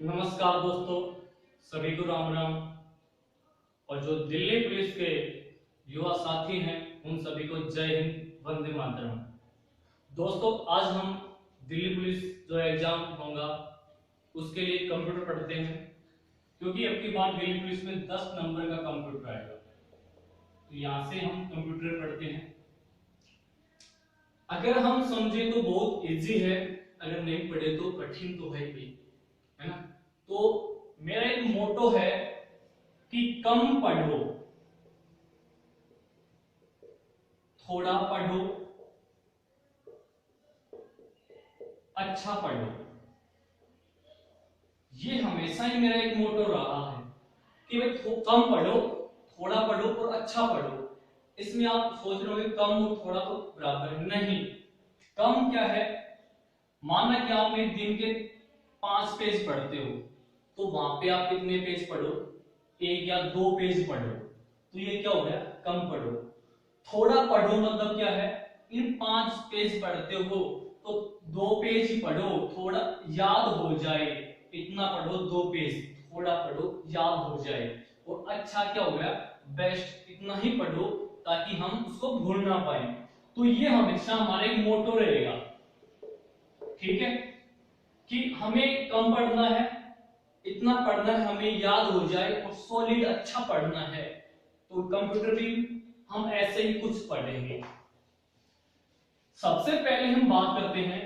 नमस्कार दोस्तों, सभी को राम राम। और जो दिल्ली पुलिस के युवा साथी हैं उन सभी को जय हिंद, वंदे मातरम। दोस्तों, आज हम दिल्ली पुलिस जो एग्जाम होगा उसके लिए कंप्यूटर पढ़ते हैं, क्योंकि अब की बार दिल्ली पुलिस में 10 नंबर का कंप्यूटर आएगा। तो यहाँ से हम कंप्यूटर पढ़ते हैं। अगर हम समझे तो बहुत इजी है, अगर नहीं पढ़े तो कठिन तो है ही, है ना। तो मेरा एक मोटो है कि कम पढ़ो, थोड़ा पढ़ो, अच्छा पढ़ो। ये हमेशा ही मेरा एक मोटो रहा है कि भाई कम पढ़ो, थोड़ा पढ़ो और अच्छा पढ़ो। इसमें आप सोच रहे हो कम और थोड़ा तो बराबर नहीं। कम क्या है, माना कि आप एक दिन के 5 पेज पढ़ते हो, तो वहां पे आप कितने पेज पढ़ो, 1 या 2 पेज पढ़ो, तो ये क्या हो गया, कम पढ़ो। थोड़ा पढ़ो मतलब क्या है, इन 5 पेज पढ़ते हो तो 2 पेज ही पढ़ो, थोड़ा याद हो जाए। इतना पढ़ो 2 पेज, थोड़ा पढ़ो याद हो जाए। और अच्छा क्या हो गया, बेस्ट, इतना ही पढ़ो ताकि हम उसको भूल ना पाए। तो ये हमेशा हमारा एक मोटो रहेगा, ठीक है, कि हमें कम पढ़ना है, इतना पढ़ना है हमें याद हो जाए और सॉलिड अच्छा पढ़ना है। तो कंप्यूटर भी हम ऐसे ही कुछ पढ़ेंगे। सबसे पहले हम बात करते हैं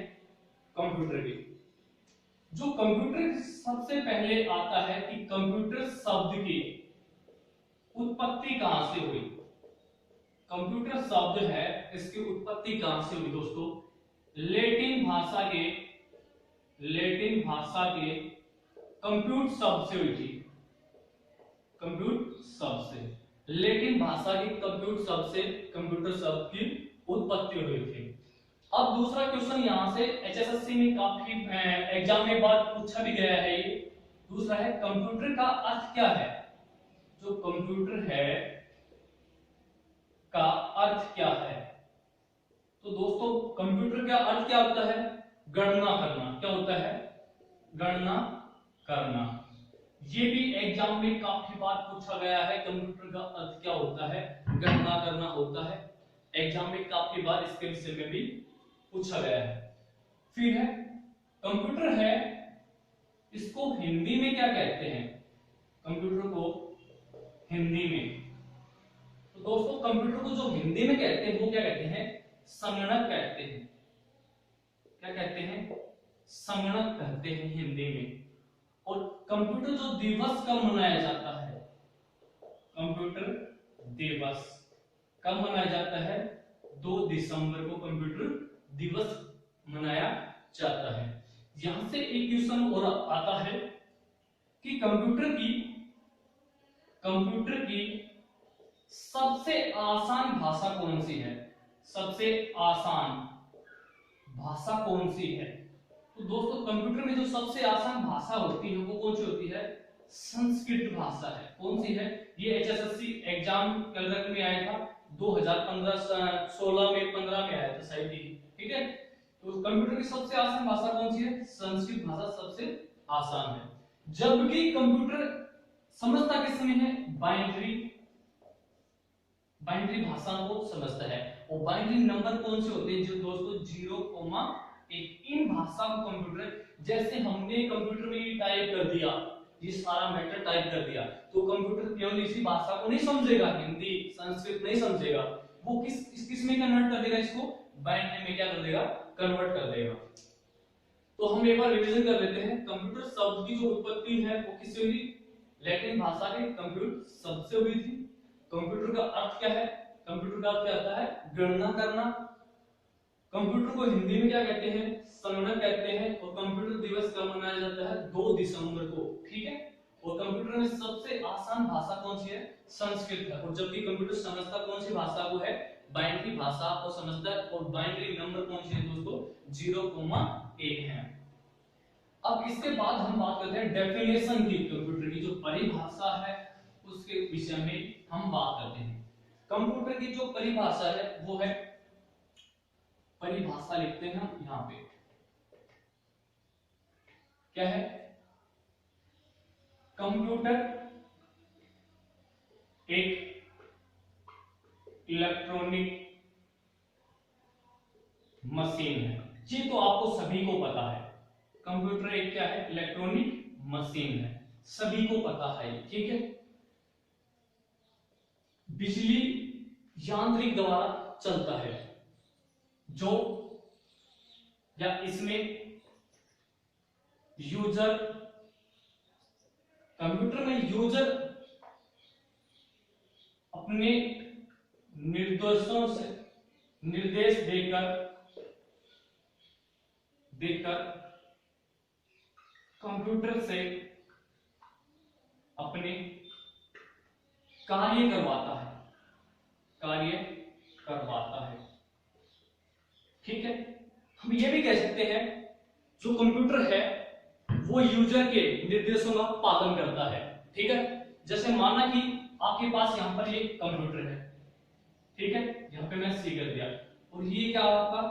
कंप्यूटर की। जो कंप्यूटर सबसे पहले आता है कि कंप्यूटर शब्द की उत्पत्ति कहां से हुई। कंप्यूटर शब्द है, इसकी उत्पत्ति कहां से हुई दोस्तों, लैटिन भाषा के कंप्यूट शब्द से हुई थी। कंप्यूट शब्द से, लैटिन भाषा के कंप्यूट शब्द से कंप्यूटर शब्द की उत्पत्ति हुई थी। अब दूसरा क्वेश्चन यहां से एचएसएससी में काफी एग्जाम में बार पूछा भी गया है। ये दूसरा है, कंप्यूटर का अर्थ क्या है। जो कंप्यूटर है का अर्थ क्या है। तो दोस्तों, कंप्यूटर का अर्थ क्या होता है, गणना करना। क्या होता है, गणना करना। ये भी एग्जाम में काफी बार पूछा गया है, कंप्यूटर का अर्थ क्या होता है, गणना करना होता है। एग्जाम में काफी बार इसके विषय में भी पूछा गया है। फिर है, कंप्यूटर है, इसको हिंदी में क्या कहते हैं। कंप्यूटर को हिंदी में, तो दोस्तों कंप्यूटर को जो हिंदी में कहते हैं वो क्या कहते हैं, संगणक कहते हैं। क्या कहते हैं, संगणक कहते हैं हिंदी में। और कंप्यूटर जो दिवस कब मनाया जाता है, कंप्यूटर दिवस कब मनाया जाता है, 2 दिसंबर को कंप्यूटर दिवस मनाया जाता है। यहां से एक क्वेश्चन और आता है कि कंप्यूटर की सबसे आसान भाषा कौन सी है। सबसे आसान भाषा कौन सी है। तो दोस्तों, कंप्यूटर में जो सबसे आसान भाषा होती है वो कौन सी होती है, संस्कृत भाषा है। कौन सी है, ये एचएसएससी एग्जाम कैलकुलेट में आया था 2015-16 में, 15 में आया था शायद ही, ठीक है। तो कंप्यूटर की सबसे आसान भाषा कौन सी है, संस्कृत भाषा सबसे आसान है। जबकि कंप्यूटर समझता किस में है, बाइनरी बाइनरी भाषा को समझता है। और बाइनरी नंबर कौन से होते हैं, जो दोस्तों 0,1। इन भाषा को कंप्यूटर, जैसे हमने कंप्यूटर में ये टाइप कर दिया, ये सारा मैटर टाइप कर दिया, तो कंप्यूटर केवल इसी भाषा को नहीं समझेगा, हिंदी संस्कृत नहीं समझेगा, वो किस में कन्वर्ट कर देगा, इसको बाइनरी में क्या कर देगा, कन्वर्ट कर देगा। तो हम एक बार रिवीजन कर लेते हैं। कंप्यूटर शब्द की जो उत्पत्ति है वो किससे हुई, लैटिन भाषा के कंप्यूट शब्द से हुई थी। कंप्यूटर का अर्थ क्या है, कंप्यूटर का अर्थ क्या होता है, गणना करना। कंप्यूटर को हिंदी में क्या कहते हैं, संगणक कहते हैं। और कंप्यूटर दिवस कब मनाया जाता है, 2 दिसंबर को, ठीक है। और कंप्यूटर में सबसे आसान भाषा कौन सी है, संस्कृत है। और जबकि कंप्यूटर समझता कौन सी भाषा को है, बाइनरी भाषा को समझता है। और बाइनरी नंबर कौन सी है दोस्तों, 0,1 है। अब इसके बाद हम बात करते हैं डेफिनेशन की, कंप्यूटर की जो परिभाषा है उसके विषय में हम बात करते हैं। कंप्यूटर की जो परिभाषा है वो है, परिभाषा लिखते हैं हम यहां पे, क्या है, कंप्यूटर एक इलेक्ट्रॉनिक मशीन है, ये तो आपको सभी को पता है। कंप्यूटर एक क्या है? इलेक्ट्रॉनिक मशीन है, सभी को पता है, ठीक है। बिजली यांत्रिक द्वारा चलता है, जो या इसमें यूजर, कंप्यूटर में यूजर अपने निर्देशों से निर्देश देकर कंप्यूटर से अपने कार्य करवाता है, ठीक है। हम ये भी कह सकते हैं जो कंप्यूटर है वो यूजर के निर्देशों का पालन करता है, ठीक है। जैसे माना कि आपके पास यहां पर ये कंप्यूटर है, ठीक है, यहां पे मैं सी कर दिया, और ये क्या आपका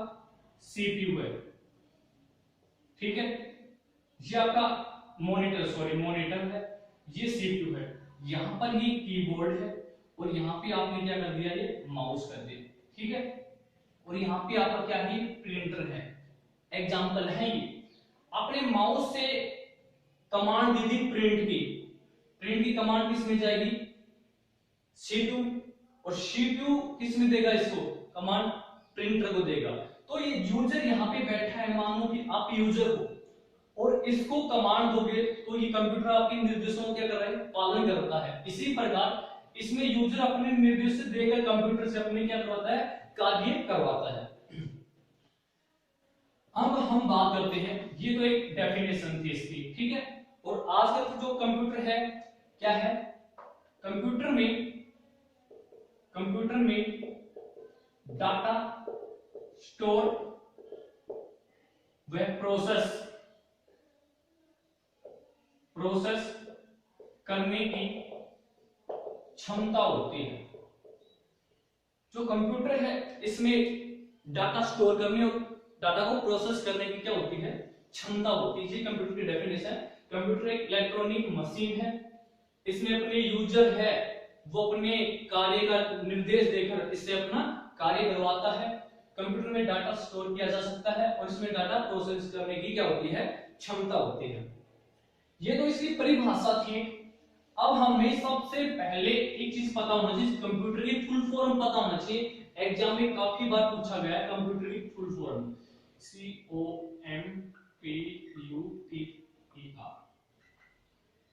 सीपीयू है, ठीक है। ये आपका मॉनिटर है, ये सीपीयू है, यहां पर ही कीबोर्ड है, और यहां पे आपने क्या कर दिया? ये माउस कर दिया, ठीक है। और यहां पे आपका क्या है? प्रिंटर है, एग्जांपल है ये। आपने माउस से कमांड दी थी प्रिंट की कमांड किस में जाएगी? सीपीयू, और सीपीयू किस में देगा इसको? कमांड प्रिंटर को देगा। तो ये यूजर यहाँ पे बैठा है, मान लो कि आप यूजर हो और इसको कमांड दोगे तो ये कंप्यूटर आपके निर्देशों को क्या कर रहा है? पालन करता है। इसी प्रकार इसमें यूजर अपने निर्देश देकर कंप्यूटर से अपने क्या करवाता है? कार्य करवाता है। अब हम बात करते हैं, ये तो एक डेफिनेशन थी इसकी, ठीक है। और आजकल जो कंप्यूटर है क्या है? कंप्यूटर में डाटा स्टोर व प्रोसेस करने की क्षमता होती है। जो कंप्यूटर है इसमें डाटा स्टोर करने और डाटा को प्रोसेस करने की क्या होती है? क्षमता होती है। ये कंप्यूटर की डेफिनेशन है। कंप्यूटर एक इलेक्ट्रॉनिक मशीन है, इसमें अपने यूजर है वो अपने कार्य का निर्देश देकर इससे अपना कार्य करवाता है। कंप्यूटर में डाटा स्टोर किया जा सकता है और इसमें डाटा प्रोसेस करने की क्या होती है? क्षमता होती है। ये तो इसकी परिभाषा थी। अब हमें सबसे पहले एक चीज पता होना चाहिए, कंप्यूटर की फुल फॉर्म पता होना चाहिए। एग्जाम में काफी बार पूछा गया है कंप्यूटर की फुल फॉर्म, COMPUTER।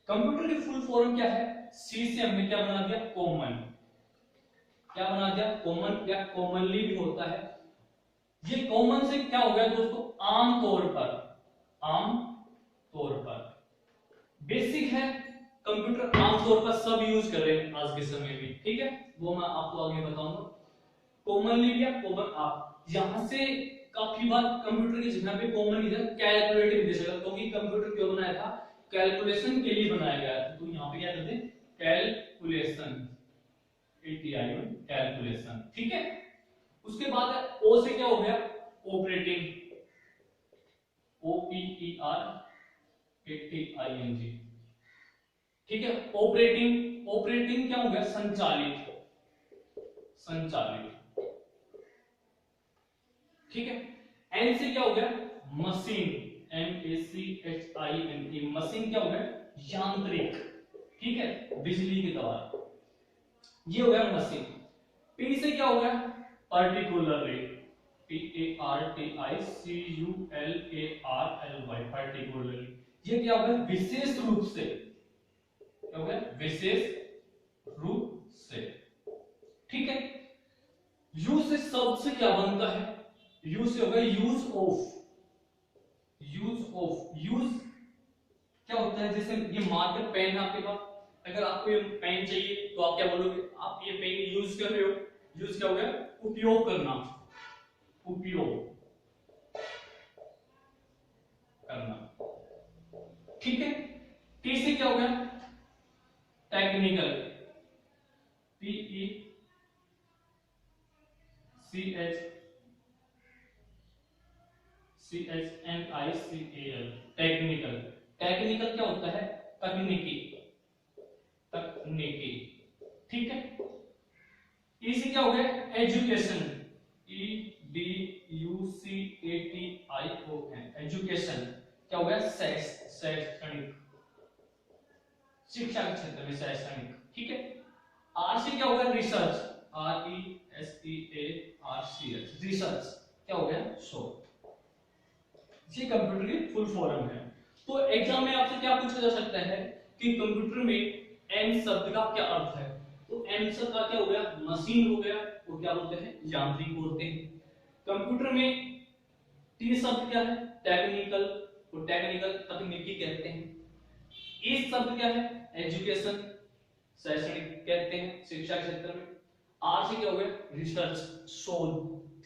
कंप्यूटर की फुल फॉर्म क्या है? सी से हमने क्या बना दिया? कॉमन। क्या बना दिया? कॉमन, या कॉमनली भी होता है। ये कॉमन से क्या हो गया दोस्तों? आमतौर पर बेसिक है। कंप्यूटर आमतौर पर सब यूज कर रहे हैं आज के समय में, ठीक है, वो मैं आपको आगे बताऊंगा। कॉमनली या कॉमन आप, यहां से काफी बार कंप्यूटर की जगह पे कॉमन इधर कैलकुलेटर भी दे सकते, क्योंकि कंप्यूटर क्यों बनाया था? कैलकुलेशन के लिए बनाया गया था। तो यहाँ पे क्या करते हैं? कैलकुलेशन, कैलकुलेशन, ठीक है। उसके बाद ओ से क्या हो गया? ऑपरेटिंग, OPERATING, ठीक है। ऑपरेटिंग क्या हो गया? संचालित, ठीक है। एन से क्या हो गया? मशीन, MACHINE, मशीन क्या हो गया? यांत्रिक, ठीक है, बिजली के द्वारा, ये हो गया मशीन। पी से क्या हो गया? पर्टिकुलरली, PARTICULARLY, पर्टिकुलरली, ये क्या हो गया? विशेष रूप से, क्या हो गया? विशेष रूप से, ठीक है। यू से शब्द से क्या बनता है? यू से होगा यूज ऑफ। यूज क्या होता है? जैसे ये मार्कर पेन है आपके पास, अगर आपको ये पेन चाहिए तो आप क्या बोलोगे? आप ये पेन यूज कर रहे हो। यूज क्या हो गया? उपयोग करना, ठीक है। टी से क्या हो गया? टेक्निकल, TECHNICAL, टेक्निकल क्या होता है? तकनीकी, करने के, ठीक है। इसी क्या हो गया, एजुकेशन, EDUCATION, एजुकेशन क्या हो गया, शैक्षणिक, शिक्षा के क्षेत्र में शैक्षणिक, ठीक है। आर से क्या हो गया, रिसर्च, RESEARCH, रिसर्च क्या हो गया, शोध। ये कंप्यूटर की फुल फॉर्म है। तो एग्जाम में आपसे क्या पूछा जा सकता है कि कंप्यूटर में एम शब्द का क्या अर्थ है। तो एम शब्द का क्या हो गया, मशीन हो गया, वो क्या बोलते हैं, यांत्रिक बोलते हैं। कंप्यूटर में टी शब्द क्या है, टेक्निकल, तो टेक्निकल तकनीकी कहते हैं। इस शब्द क्या है, एजुकेशन, शैक्षणिक कहते हैं, शिक्षा क्षेत्र में। आर से क्या हो गया, रिसर्च, शोध,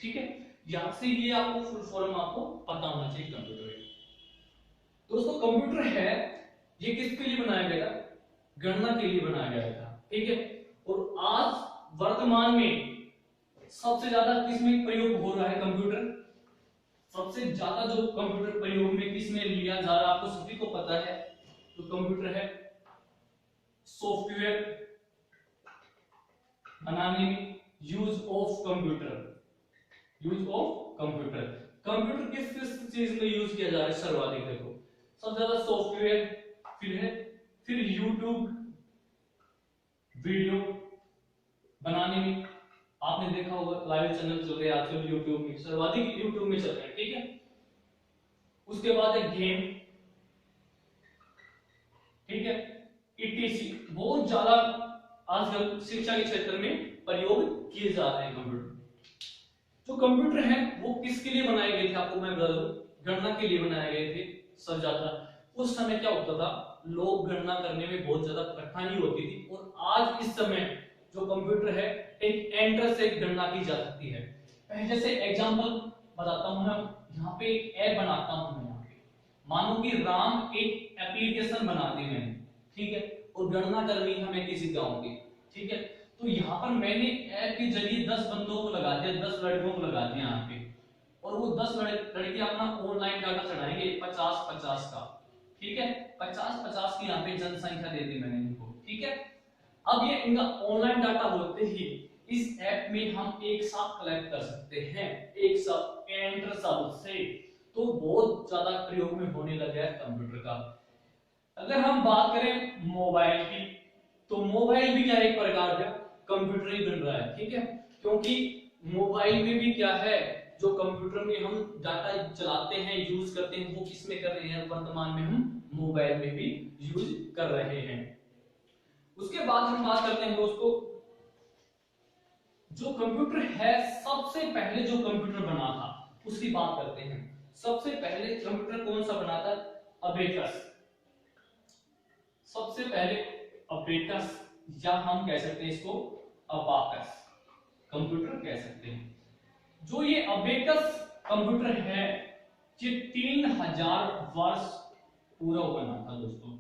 ठीक है। यहां से ये आपको फुल फॉर्म आपको पता होना चाहिए कंप्यूटर में। दोस्तों कंप्यूटर है, ये किसके लिए बनाया गया था, गणना के लिए बनाया गया था, ठीक है। और आज वर्तमान में सबसे ज्यादा किसमें प्रयोग हो रहा है कंप्यूटर, सबसे ज्यादा जो कंप्यूटर प्रयोग में किसमें लिया जा रहा है, आपको सभी को पता है। तो कंप्यूटर है सॉफ्टवेयर बनाने में, use of computer, use of computer. Computer किस किस चीज में यूज किया जा रहा है सर्वाधिक, देखो सबसे ज्यादा सॉफ्टवेयर, फिर यूट्यूब वीडियो बनाने में। आपने देखा होगा लाइव चैनल चल रहे हैं आजकल यूट्यूब में, सर्वाधिक यूट्यूब में चल रहे हैं, ठीक है। उसके बाद है गेम, ठीक है, ETC, बहुत ज्यादा आजकल शिक्षा के क्षेत्र में प्रयोग किए जा रहे हैं कंप्यूटर। जो कंप्यूटर है वो किसके लिए बनाए गए थे, आपको मैं बता दूं, गणना के लिए बनाए गए थे सब ज्यादा। उस समय क्या होता था, लोग गणना करने में बहुत ज्यादा कठिनाई होती थी, और आज इस समय जो कंप्यूटर है एक एंटर से गणना की जा सकती है। पहले से एग्जांपल बताता हूं मैं, यहाँ पे एक ऐप बनाता हूं मैं, यहाँ पे मानो कि राम एक एप्लीकेशन बना दी मैंने, ठीक है, और गणना करनी हमें किसी गांव की, ठीक है। तो यहाँ पर मैंने ऐप के जरिए 10 बंदों को लगा दिया, 10 लड़कों को लगा दिया यहाँ पे, और वो 10 लड़के अपना ऑनलाइन डाटा चढ़ाएंगे 50-50 का, ठीक है। 50-50 की यहाँ पे जनसंख्या दे दी मैंने इनको, ठीक है। अब ये इनका ऑनलाइन डाटा होते ही इस ऐप में हम एक साथ कलेक्ट कर सकते हैं, एक साथ एंटर शब्द से। तो बहुत ज्यादा प्रयोग में होने लगा है कंप्यूटर का। अगर हम बात करें मोबाइल की, तो मोबाइल भी क्या एक प्रकार का कंप्यूटर ही बन रहा है, ठीक है। क्योंकि मोबाइल में भी क्या है, जो कंप्यूटर में हम डाटा चलाते हैं, यूज करते हैं, वो किसमें कर रहे हैं, वर्तमान में हम मोबाइल में भी यूज कर रहे हैं। उसके बाद हम बात करते हैं दोस्तों, जो कंप्यूटर है, सबसे पहले जो कंप्यूटर बना था उसकी बात करते हैं। सबसे पहले कंप्यूटर कौन सा बना था, अबेकस, सबसे पहले अबेकस, या हम कह सकते हैं इसको अबाकस कंप्यूटर कह सकते हैं। जो ये अबेकस कंप्यूटर है, ये 3000 वर्ष पूरा बना था दोस्तों,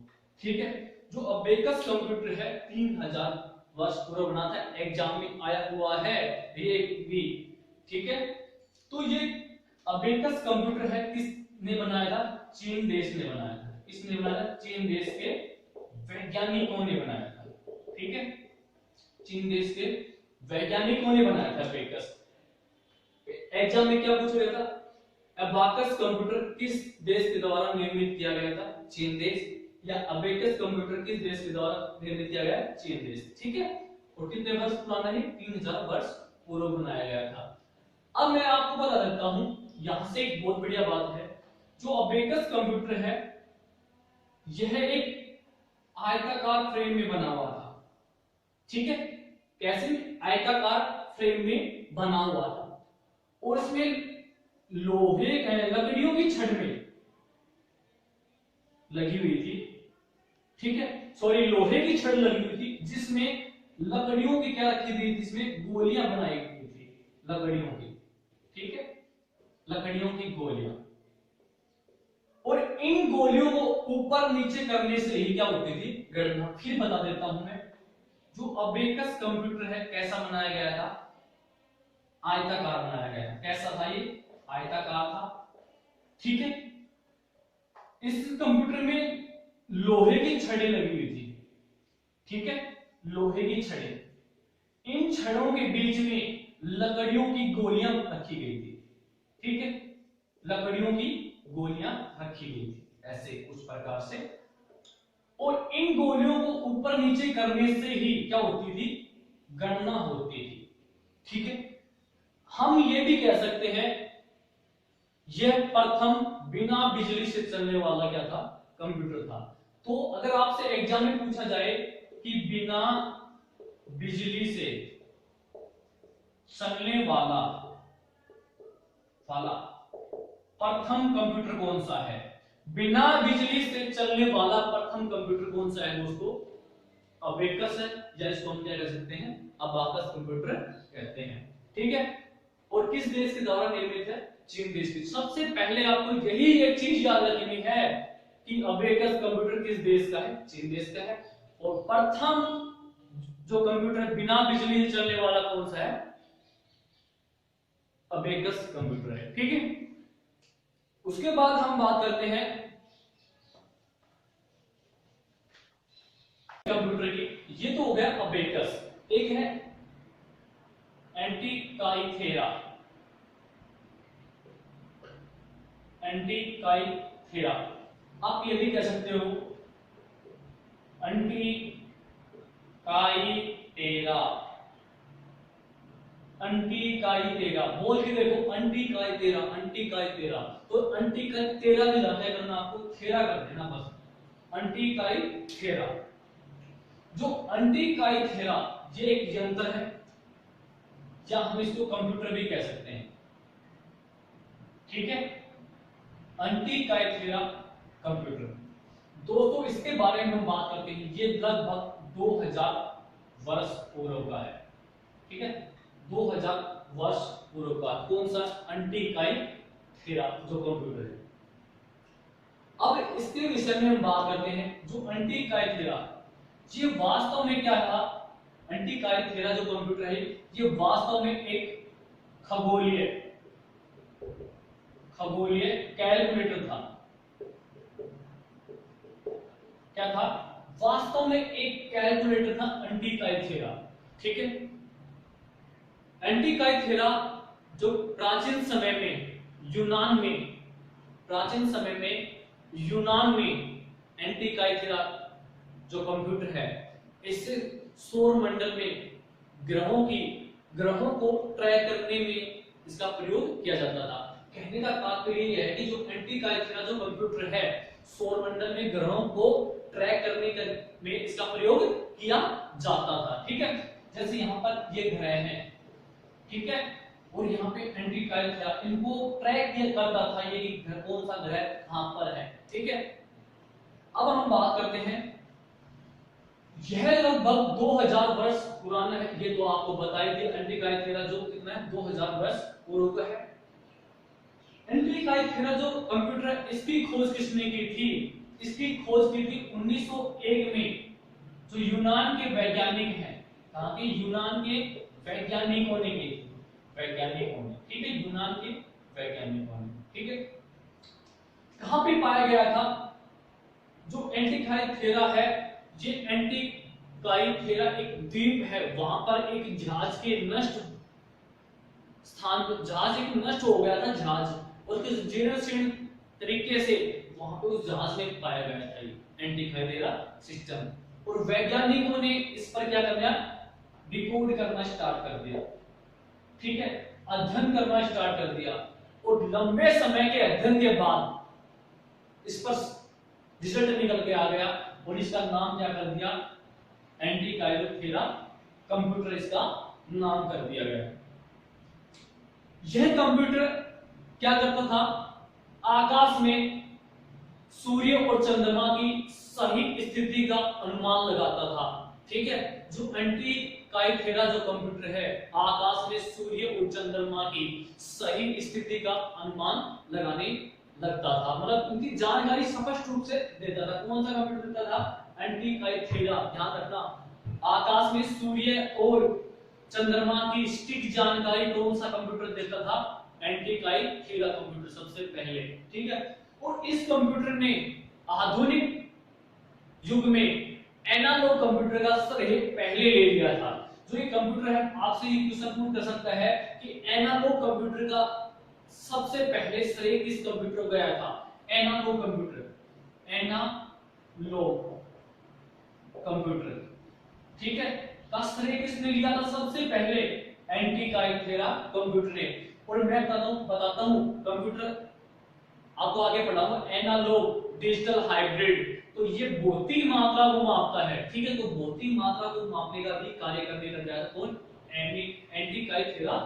ठीक है। जो अबेकस कंप्यूटर है 3000 वर्ष पूरा बना था, एग्जाम में आया हुआ है ये भी, ठीक है। तो ये अबेकस कंप्यूटर है किसने बनाया था, चीन देश ने बनाया था। किसने बनाया था, चीन देश के वैज्ञानिकों ने बनाया था, ठीक है। चीन देश के वैज्ञानिकों ने बनाया था अबेकस। एग्जाम में क्या पूछा गया था, अबाकस कंप्यूटर किस देश के द्वारा निर्मित किया गया था, चीन देश, या अबेकस कंप्यूटर किस देश के द्वारा निर्मित किया गया, चीन देश, ठीक है। और कितने वर्ष पुराना है, 3000 वर्ष पूर्व बनाया गया था। अब मैं आपको बता देता हूं, यहां से एक बहुत बढ़िया बात है, जो अबेकस कंप्यूटर है यह एक आयताकार फ्रेम में बना हुआ था, ठीक है। कैसे, आयताकार फ्रेम में बना हुआ था, और इसमें लोहे लकड़ियों की छड़ में लगी हुई थी, ठीक है। सॉरी, लोहे की छड़ लगी हुई थी, जिसमें लकड़ियों की क्या रखी हुई थी, इसमें गोलियां बनाई हुई थी लकड़ियों की, ठीक है, लकड़ियों की गोलियां। और इन गोलियों को ऊपर नीचे करने से ही क्या होती थी, गणना। फिर बता देता हूं मैं, जो अबेकस कंप्यूटर है कैसा बनाया गया था, आयताकार बनाया गया। कैसा था ये, आयताकार था, ठीक है। इस कंप्यूटर में लोहे की छड़ें लगी हुई थी, ठीक है। लोहे की छड़ें, इन छड़ों के बीच में लकड़ियों की गोलियां रखी गई थी। ठीक है, लकड़ियों की गोलियां रखी गई थी ऐसे कुछ प्रकार से, और इन गोलियों को ऊपर नीचे करने से ही क्या होती थी, गणना होती थी। ठीक है, हम ये भी कह सकते हैं यह प्रथम बिना बिजली से चलने वाला क्या था, कंप्यूटर था। तो अगर आपसे एग्जाम में पूछा जाए कि बिना बिजली से चलने वाला वाला प्रथम कंप्यूटर कौन सा है, बिना बिजली से चलने वाला प्रथम कंप्यूटर कौन सा है दोस्तों, अबेकस है, या इसको हम क्या कह सकते हैं, अबाकस कंप्यूटर कहते हैं। ठीक है, और किस देश के द्वारा निर्मित है, चीन देश की। सबसे पहले आपको यही एक चीज याद रखनी है कि अबेकस कंप्यूटर किस देश का है, चीन देश का है। और प्रथम जो कंप्यूटर बिना बिजली से चलने वाला कौन सा है, अबेकस कंप्यूटर है। ठीक है, उसके बाद हम बात करते हैं कंप्यूटर की। ये तो हो गया अबेकस, एक है एंटिकाइथेरा। एंटिकाइथेरा आप ये भी कह सकते हो एंटिकाइथेरा। एंटिकाइथेरा बोल के देखो, एंटिकाइथेरा एंटिकाइथेरा, तो एंटिकाइथेरा भी जाता है करना, आपको थेरा कर देना बस, एंटिकाइथेरा। जो एंटिकाइथेरा ये एक यंत्र है, या हम इसको कंप्यूटर भी कह सकते हैं। ठीक है, एंटिकाइथेरा कंप्यूटर। दोस्तों इसके बारे में हम बात करते हैं, ये लगभग 2000 वर्ष पूर्व का है। ठीक है, 2000 वर्ष पूर्व का कौन सा, एंटिकाइथेरा जो कंप्यूटर है। अब इसके विषय में हम बात करते हैं, जो एंटिकाइथेरा ये वास्तव में क्या था। एंटिकाइथेरा जो कंप्यूटर है ये वास्तव में एक खगोलीय कैलकुलेटर था। क्या था, वास्तव में एक कैलकुलेटर था एंटिकाइथेरा। ठीक है, एंटिकाइथेरा जो प्राचीन समय में यूनान में एंटिकाइथेरा जो कंप्यूटर है, इससे सौर मंडल में ग्रहों को ट्रैक करने में इसका प्रयोग किया जाता था। कहने का तात्पर्य यह है कि जो एंटिकाइथेरा जो कंप्यूटर है, सौर मंडल में ग्रहों को ट्रैक करने में इसका प्रयोग किया जाता था। ठीक है, जैसे यहाँ पर ये ग्रह हैं, ठीक है, और यहाँ पे एंटिकाइथेरा इनको ट्रैक किया करता था, ये कि कौन सा ग्रह कहां पर है। ठीक है, अब हम बात करते हैं, यह लगभग 2000 वर्ष पुराना है। ये तो आपको बताई थी, एंटिकाइथेरा जो कितना है, 2000 वर्ष पूर्व का है। एंटिकाइथेरा जो कंप्यूटर है, इसकी खोज किसने की थी, इसकी खोज की थी 1901 में, जो यूनान के वैज्ञानिक हैं, कहां के, यूनान के वैज्ञानिकों ने की थी, वैज्ञानिकों ने। ठीक है, यूनान के वैज्ञानिकों ने। ठीक है, कहां पे पाया गया था, जो एंटिकाइथेरा है, ये एंटिकाइथेरा एक द्वीप है, वहां पर एक जहाज के नष्ट स्थान पर, जहाज एक नष्ट हो गया था, जहाज, और किस जीर्ण शीर्ण तरीके से वहां पे उस जहाज में पाया गया था एंटिकाइथेरा सिस्टम। और वैज्ञानिकों ने इस पर क्या कर दिया, डिकोड करना स्टार्ट कर दिया। ठीक है, अध्ययन करना स्टार्ट कर दिया, और लंबे समय के अध्ययन के बाद इस पर रिजल्ट निकल के आ गया, और इसका नाम क्या कर दिया, एंटिकाइथेरा कंप्यूटर इसका नाम कर दिया गया। यह कंप्यूटर क्या करता था, आकाश में सूर्य और चंद्रमा की सही स्थिति का अनुमान लगाता था। ठीक है, जो एंटिकाइथेरा जो कंप्यूटर है, आकाश में सूर्य और चंद्रमा की सही स्थिति का अनुमान लगाने लगता था, मतलब उनकी जानकारी स्पष्ट रूप से देता था। कौन सा कंप्यूटर देता था, एंटिकाइथेरा। ध्यान रखना, आकाश में सूर्य और चंद्रमा की सटीक जानकारी कौन सा कंप्यूटर देता था, एंटिकाइथेरा कंप्यूटर सबसे पहले। ठीक है, और इस कंप्यूटर ने आधुनिक युग में एनालॉग कंप्यूटर का श्रेय पहले ले लिया था। जो ये कंप्यूटर है, आपसे ये क्वेश्चन पूछ कर सकता है कि एनालॉग कंप्यूटर का सबसे पहले श्रेय किस कंप्यूटर को गया था? एनालॉग कंप्यूटर, एनालॉग कंप्यूटर, ठीक है, का श्रेय किसने लिया था सबसे पहले? एंटिकाइथेरा कंप्यूटर ने। और मैं बताता हूं कंप्यूटर आपको आगे पढ़ाऊंगा, एनालॉग डिजिटल हाइब्रिड, तो ये भौतिक मात्रा को मापता है, ठीक है, तो भौतिक मात्रा को मापने का भी कार्य करने लग जाता है कौन? एंटिकाइथेरा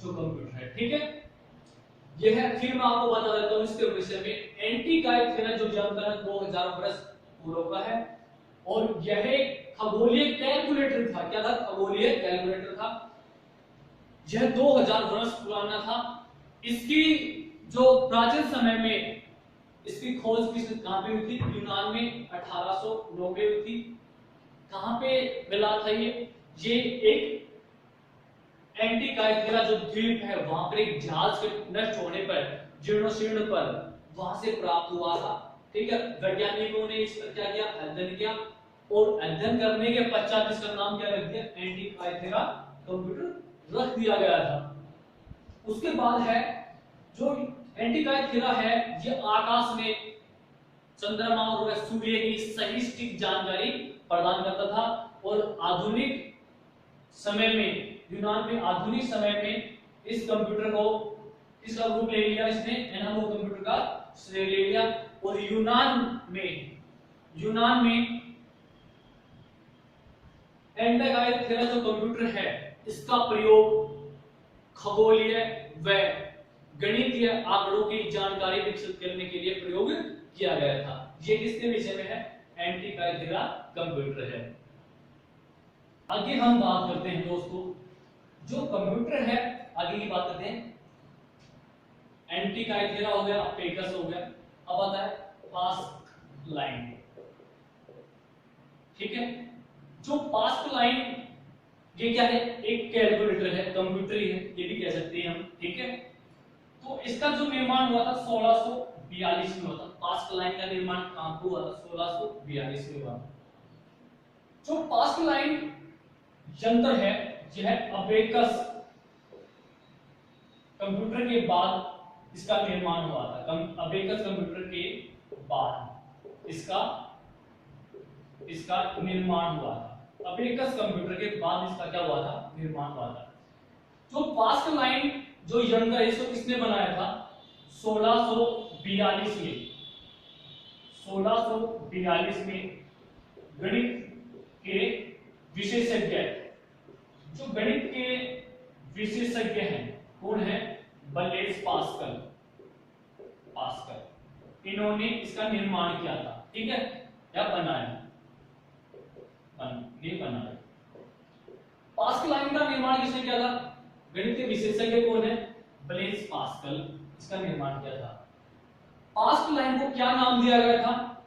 जो कंप्यूटर है, ठीक है। यह है, फिर मैं आपको बता देता हूं इसके विषय में। एंटिकाइथेरा जो जन्म 2000 वर्ष पूर्व का है और यह एक खगोलीय कैलकुलेटर था। क्या था? खगोलीय कैलकुलेटर था। यह 2000 वर्ष पुराना था। इसकी जो प्राचीन समय में इसकी खोज कहां पे हुई थी? यूनान में 1890 हुई थी। कहां पे मिला था ये एक एंटिकाइथेरा जो द्वीप है वहां पर एक जहाज के नष्ट होने पर, जीर्णोशीर्ण पर, वहां से प्राप्त हुआ था, ठीक है। वैज्ञानिकों ने इस पर क्या किया? अध्ययन किया और अध्ययन करने के पश्चात इसका नाम क्या रख दिया? एंटिकाइथेरा कंप्यूटर रख दिया गया था। उसके बाद है जो एंटिकाइथेरा है, ये आकाश में चंद्रमा और सूर्य की सही सटीक जानकारी प्रदान करता था। और आधुनिक समय में, यूनान में आधुनिक समय में इस कंप्यूटर को किसका रूप ले लिया? इसने एनालॉग कंप्यूटर का श्रेय ले लिया। और यूनान में एंटिकाइथेरा जो कंप्यूटर है इसका प्रयोग खगोलीय व गणितीय आंकड़ों की जानकारी विकसित करने के लिए प्रयोग किया गया था। ये किसके विषय में है? एंटिकाइथेरा कंप्यूटर है। आगे हम बात करते हैं दोस्तों, जो कंप्यूटर है, आगे की बात करते हैं। एंटिकाइथेरा हो गया, अपेकस हो गया, अब आता है पास्कलाइन, ठीक है। जो पास्कलाइन, ये क्या है? एक कैलकुलेटर है, कंप्यूटर ही है, ये भी कह सकते हैं हम, ठीक है। तो इसका जो निर्माण हुआ था 1642 में हुआ था। पास्कलाइन का निर्माण कहां पर हुआ था? 1642 में हुआ। जो पास्कलाइन यंत्र है, यह अबेकस कंप्यूटर के बाद इसका निर्माण हुआ था। अबेकस कंप्यूटर के बाद इसका निर्माण हुआ था। अबेकस कंप्यूटर के बाद इसका क्या हुआ था? निर्माण हुआ था। जो पास्कलाइन जो यंत्र है, इसको किसने बनाया था? 1642 में। 1642 में गणित के विशेषज्ञ, जो गणित के विशेषज्ञ हैं, कौन है? Blaise Pascal. इन्होंने इसका निर्माण किया था, ठीक है, या बनाया? पास्कलाइन का निर्माण किसने किया था? गणित के विशेषज्ञ कौन है? ब्लेज पास्कल, इसका निर्माण किया था। पास्कलाइन को क्या नाम दिया गया था?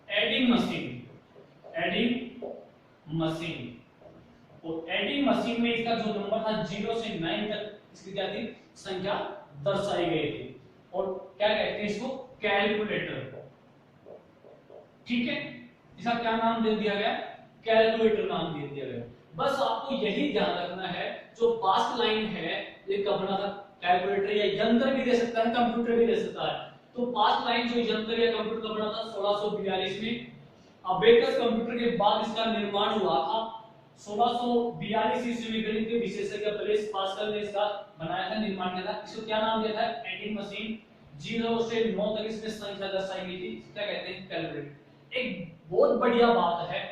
Adding machine. और एडिंग मशीन में इसका जो नंबर था 0 से 9 तक, इसकी क्या थी? संख्या दर्शाई गई थी। और क्या कहते हैं इसको? कैलकुलेटर, ठीक है। इसका क्या नाम दे दिया गया? कैलकुलेटर नाम दे दिया गया। बस आपको यही ध्यान रखना है, जो पास्कलाइन है ये कब बना था? कैलकुलेटर या यंत्र भी दे सकता है, कंप्यूटर भी दे सकता है। तो पास्कलाइन जो यंत्र या कंप्यूटर कब बना था? 1642 में। अबेकस कंप्यूटर के बाद इसका निर्माण हुआ था 1642 ईस्वी में। गणित के विशेषज्ञ ब्लेज पास्कल ने इसका बनाया था, निर्माण किया था। इसको क्या नाम दिया था? Adding machine. 0 से 9 तक इसमें संख्या दर्शाई गई थी, क्या कहते हैं? कैलकुलेटर। एक बहुत बढ़िया बात है,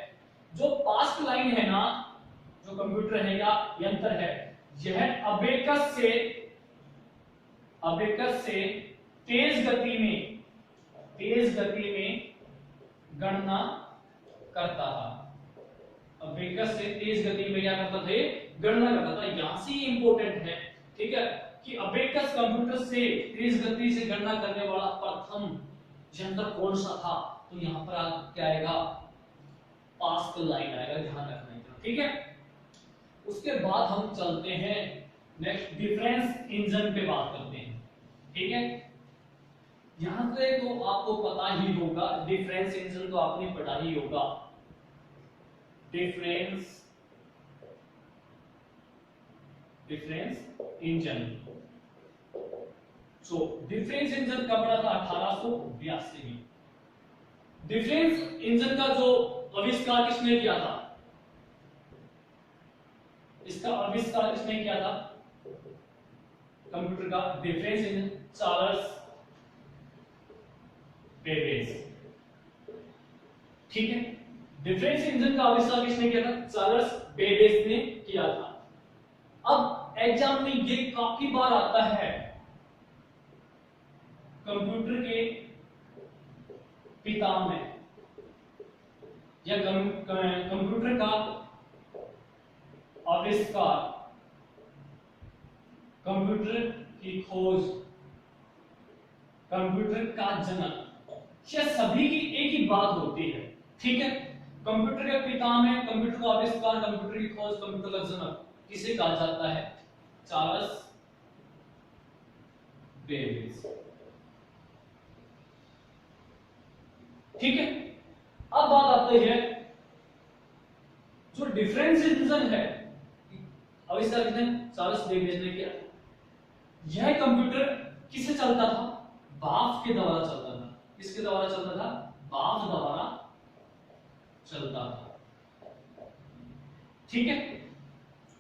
जो पास्कलाइन है ना, जो कंप्यूटर है या यंत्र है, यह अबेकस से तेज गति में गणना करता था। अबेकस से तेज गति में क्या करता था? गणना करता था। यहां से इंपॉर्टेंट है, ठीक है, कि अबेकस कंप्यूटर से तेज गति से गणना करने वाला प्रथम यंत्र कौन सा था? तो यहां पर क्या आएगा? पास्कलाइन आएगा, ध्यान रखना है, ठीक है। उसके बाद हम चलते हैं नेक्स्ट, डिफरेंस इंजन पे बात करते हैं, ठीक है। यहां से तो आपको पता ही होगा, डिफरेंस इंजन तो आपने पढ़ा ही होगा। Difference engine. So difference engine कब बना था? 1882 में। डिफरेंस इंजन का जो आविष्कार किसने किया था? इसका आविष्कार किसने किया था कंप्यूटर का? Difference engine Charles Babbage. ठीक है, डिफरेंस इंजन का आविष्कार किसने किया था? चार्ल्स बेबेज ने किया था। अब एग्जाम में ये काफी बार आता है, कंप्यूटर के पिता में या कंप्यूटर का आविष्कार, कंप्यूटर की खोज, कंप्यूटर का जन्म, ये सभी की एक ही बात होती है। ठीक है, कंप्यूटर के पिता में कंप्यूटर का आविष्कार, कंप्यूटर की खोज, कंप्यूटर का जन्म किसे कहा जाता है? Charles Babbage. ठीक है, अब बात आती है जो डिफरेंस इंजन है, आविष्कार किसने? चार्ल्स बेबेज ने किया। यह कंप्यूटर किससे चलता था? भाप के द्वारा चलता था। किसके द्वारा चलता था? भाप द्वारा चलता था। ठीक है,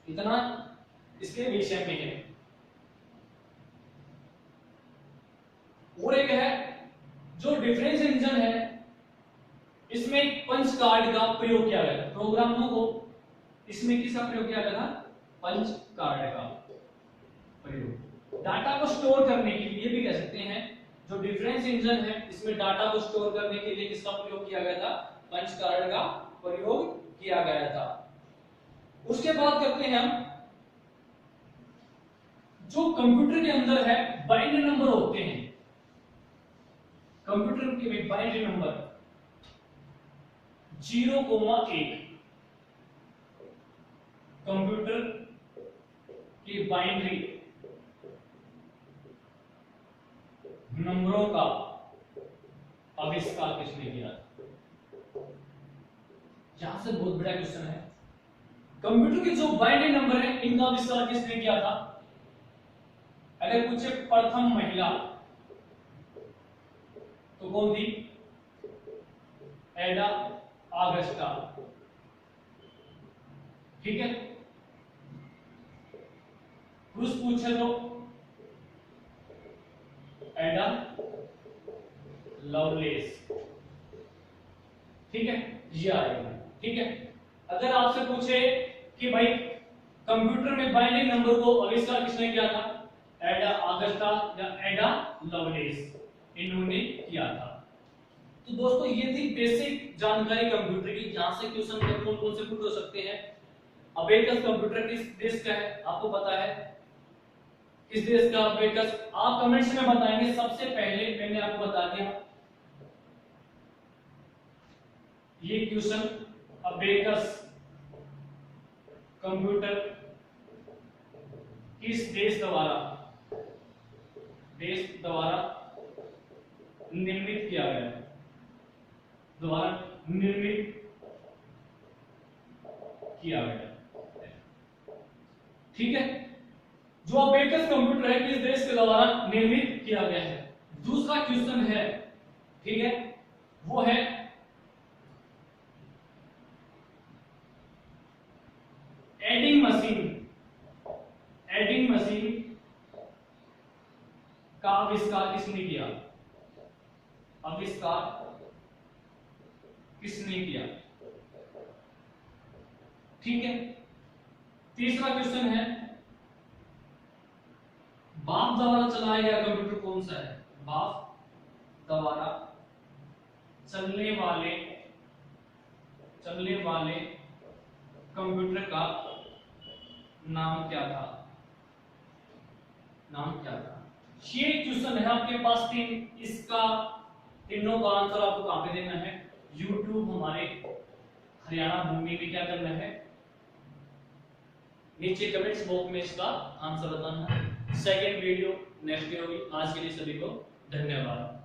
इतना इसके विषय में है। और एक है जो डिफरेंस इंजन है, इसमें पंच कार्ड का प्रयोग किया गया था। प्रोग्रामों को इसमें किसका प्रयोग किया गया था? पंच कार्ड का प्रयोग। डाटा को स्टोर करने के लिए भी कह सकते हैं, जो डिफरेंस इंजन है इसमें डाटा को स्टोर करने के लिए किसका प्रयोग किया गया था? पंच कार्ड का प्रयोग किया गया था। उसके बाद करते हैं हम, जो कंप्यूटर के अंदर है बाइनरी नंबर होते हैं, कंप्यूटर के में बाइनरी नंबर 0,1, कंप्यूटर की बाइनरी नंबरों का आविष्कार किसने किया? यहां से बहुत बड़ा क्वेश्चन है, कंप्यूटर के जो बाइनरी नंबर है इनका आविष्कार किसने किया था? अगर पूछे प्रथम महिला तो कौन थी? एडा ऑगस्टा। ठीक है, पुरुष पूछे तो एडा लवलेस। ठीक है, ये आएगा। ठीक है, अगर आपसे पूछे कि भाई कंप्यूटर में बाइनरी नंबर को आविष्कार किसने किया था? एडा ऑगस्टा या एडा लवलेस, इन्होंने किया था। तो दोस्तों ये थी बेसिक जानकारी कंप्यूटर की, जहां से क्वेश्चन कौन कौन से पुट हो सकते हैं। अबेकस कंप्यूटर किस देश का है आपको पता है? किस देश का अबेकस? आप कमेंट्स में बताएंगे। सबसे पहले मैंने आपको बता दिया ये क्वेश्चन, अबेकस कंप्यूटर किस देश द्वारा निर्मित किया गया? द्वारा निर्मित किया गया। ठीक है, जो अबेकस कंप्यूटर है किस देश के द्वारा निर्मित किया गया है? दूसरा क्वेश्चन है, ठीक है, वो है एडिंग मशीन का आविष्कार किसने किया? आविष्कार किसने किया? ठीक है, तीसरा क्वेश्चन है भाप द्वारा चलाया गया कंप्यूटर कौन सा है? भाप द्वारा चलने वाले कंप्यूटर का नाम क्या था? ये क्वेश्चन है आपके पास तीन, इसका तीनों का आंसर आपको कहां पे देना है? YouTube हमारे हरियाणा भूमि में क्या करना है? नीचे कमेंट्स बॉक्स में इसका आंसर बताना है। सेकंड वीडियो नेक्स्ट होगी। आज के लिए सभी को धन्यवाद।